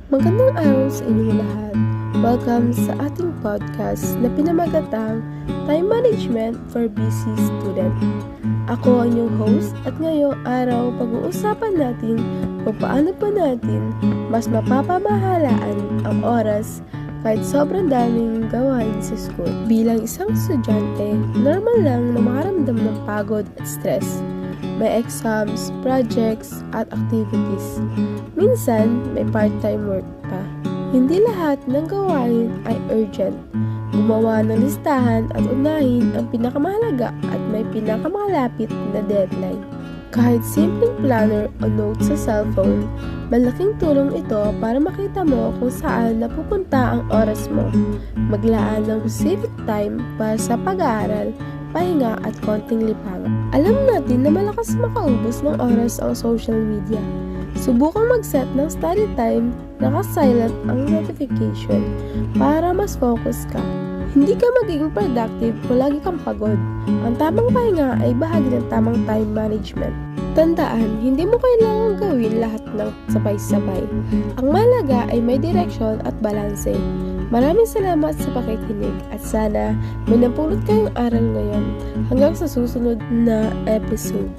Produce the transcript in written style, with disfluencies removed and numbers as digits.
Magandang araw sa inyong lahat. Welcome sa ating podcast na pinamagatang Time Management for Busy Student. Ako ang inyong host at ngayong araw pag-uusapan natin kung paano pa natin mas mapapamahalaan ang oras kahit sobrang daming gawain sa school. Bilang isang estudyante, normal lang na makaramdam ng pagod at stress. May exams, projects, at activities. Minsan, may part-time work pa. Hindi lahat ng gawain ay urgent. Gumawa ng listahan at unahin ang pinakamahalaga at may pinakamalapit na deadline. Kahit simpleng planner o note sa cellphone, malaking tulong ito para makita mo kung saan napupunta ang oras mo. Maglaan ng specific time para sa pag-aaral, pahinga at konting lipangan. Alam natin na malakas makaubos ng oras ang social media. Subukang mag-set ng study time na naka-silent ang notification para mas focus ka. Hindi ka magiging productive kung lagi kang pagod. Ang tamang pahinga ay bahagi ng tamang time management. Tandaan, hindi mo kailangang gawin lahat ng sabay-sabay. Ang mahalaga ay may direksyon at balanse. Maraming salamat sa pakikinig at sana may napulot kayong aral ngayon hanggang sa susunod na episode.